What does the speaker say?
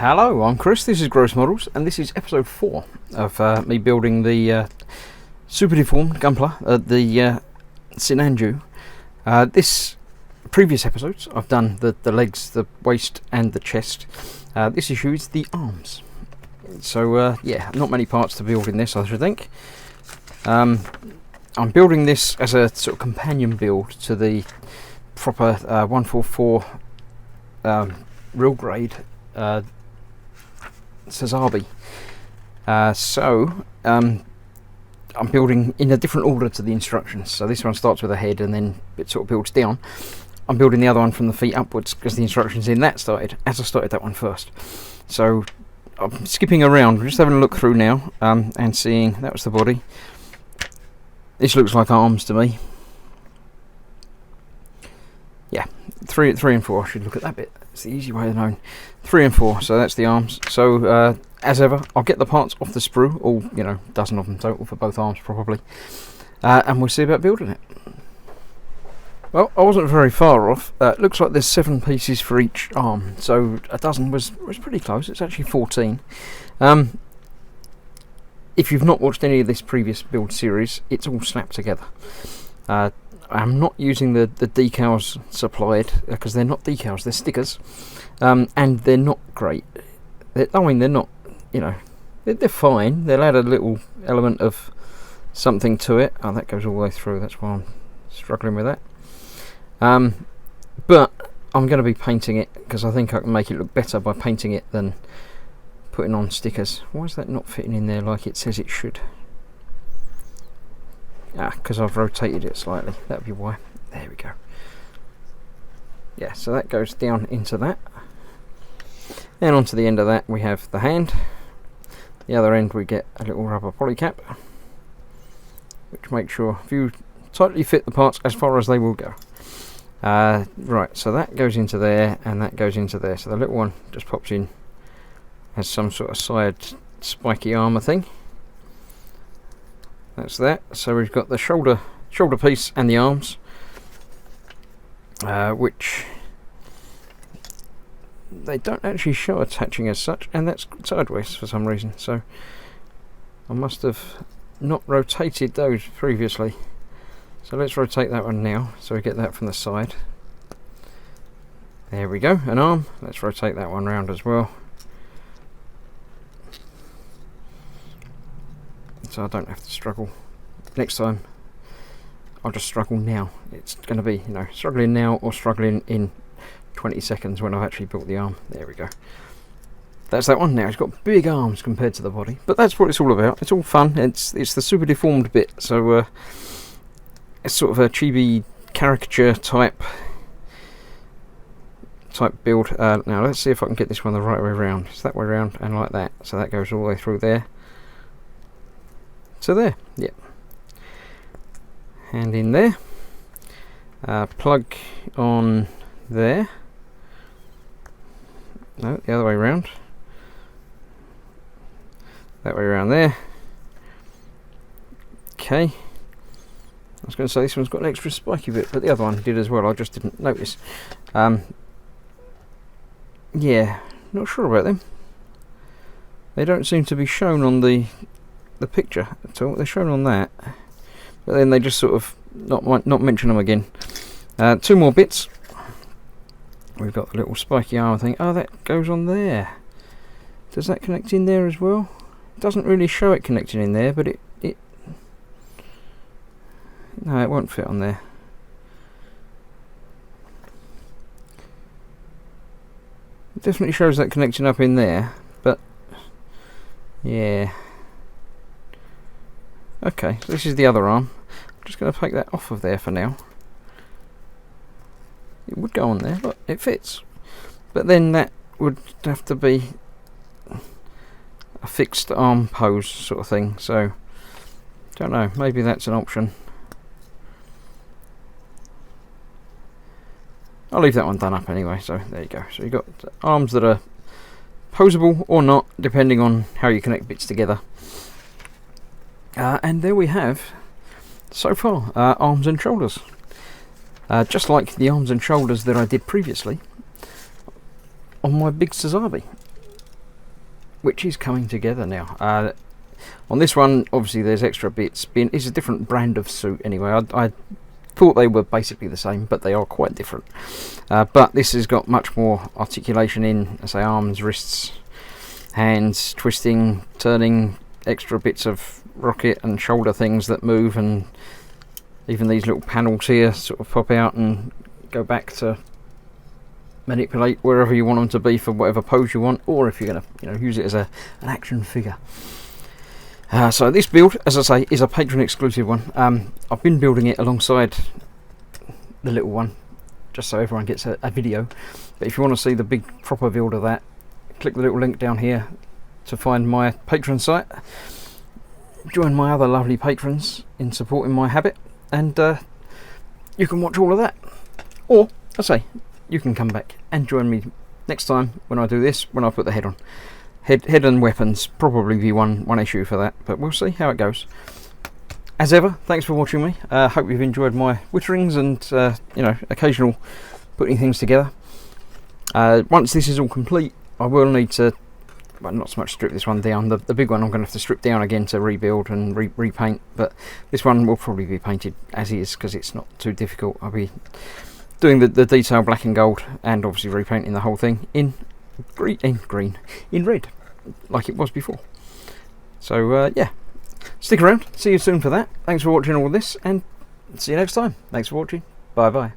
Hello, I'm Chris, this is Gross Models, and this is episode 4 of me building the super deformed Gunpla, the Sinanju. This previous episodes, I've done the legs, the waist and the chest. This issue is the arms. So yeah, not many parts to build in this, I should think. I'm building this as a sort of companion build to the proper 144 real grade Sazabi. I'm building in a different order to the instructions. So this one starts with a head and then it sort of builds down. I'm building the other one from the feet upwards because the instructions in that started as I started that one first. So I'm skipping around. We're just having a look through now and seeing that was the body. This looks like arms to me. Yeah, 3 and 4. I should look at that bit. It's the easy way of knowing. 3 and 4, so that's the arms. So as ever, I'll get the parts off the sprue, all, you know, a dozen of them total for both arms probably, and we'll see about building it. Well, I wasn't very far off. It looks like there's 7 pieces for each arm, so a dozen was pretty close. It's actually 14. If you've not watched any of this previous build series, it's all snapped together. I'm not using the decals supplied because they're not decals, they're stickers, and they're not great. I mean, they're not, you know, they're fine. They'll add a little element of something to it. Oh, that goes all the way through. That's why I'm struggling with that. But I'm going to be painting it because I think I can make it look better by painting it than putting on stickers. Why is that not fitting in there like it says it should? Because I've rotated it slightly. That'd be why. There we go. Yeah, so that goes down into that. And onto the end of that we have the hand. The other end we get a little rubber polycap, which makes sure if you tightly fit the parts as far as they will go. Right, so that goes into there and that goes into there. So the little one just pops in as some sort of side spiky armour thing. That's that. So we've got the shoulder piece and the arms, which they don't actually show attaching as such, and that's sideways for some reason. So I must have not rotated those previously. So let's rotate that one now, so we get that from the side. There we go, an arm. Let's rotate that one round as well, so I don't have to struggle next time. I'll just struggle now. It's going to be, you know, struggling now or struggling in 20 seconds when I've actually built the arm. There we go. That's that one now. It's got big arms compared to the body, but that's what it's all about. It's all fun. It's the super deformed bit, so it's sort of a chibi caricature type build. Now let's see if I can get this one the right way around. It's that way around and like that, so that goes all the way through there. So there, yep. Hand in there. Plug on there. No, the other way around. That way around there. Okay. I was going to say this one's got an extra spiky bit, but the other one did as well. I just didn't notice. Yeah, not sure about them. They don't seem to be shown on the picture at all. They're shown on that, but then they just sort of not mention them again. 2 more bits. We've got the little spiky armor thing. Oh, that goes on there. Does that connect in there as well? It doesn't really show it connecting in there, but it no, it won't fit on there. It definitely shows that connecting up in there, but yeah. Okay, so this is the other arm. I'm just going to take that off of there for now. It would go on there, but it fits. But then that would have to be a fixed arm pose sort of thing, so don't know, maybe that's an option. I'll leave that one done up anyway, so there you go. So you've got arms that are posable or not, depending on how you connect bits together. And there we have, so far, arms and shoulders. Just like the arms and shoulders that I did previously on my big Sazabi. which is coming together now. On this one, obviously there's extra bits. It's a different brand of suit anyway. I thought they were basically the same, but they are quite different. But this has got much more articulation in, I say, arms, wrists, hands, twisting, turning, extra bits of rocket and shoulder things that move, and even these little panels here sort of pop out and go back to manipulate wherever you want them to be for whatever pose you want, or if you're going to use it as an action figure. So this build, as I say, is a Patreon exclusive one. I've been building it alongside the little one, just so everyone gets a video. But if you want to see the big proper build of that, click the little link down here to find my Patreon site. Join my other lovely patrons in supporting my habit, and you can watch all of that. Or, I say, you can come back and join me next time when I do this, when I put the head on. Head and weapons, probably be one issue for that, but we'll see how it goes. As ever, thanks for watching me. Hope you've enjoyed my witterings and occasional putting things together. Once this is all complete, I will need to, well, not so much strip this one down. The big one I'm going to have to strip down again to rebuild and repaint, but this one will probably be painted as is because it's not too difficult. I'll be doing the detail black and gold, and obviously repainting the whole thing in red, like it was before. So yeah, stick around, see you soon for that. Thanks for watching all this, and see you next time. Thanks for watching. Bye bye.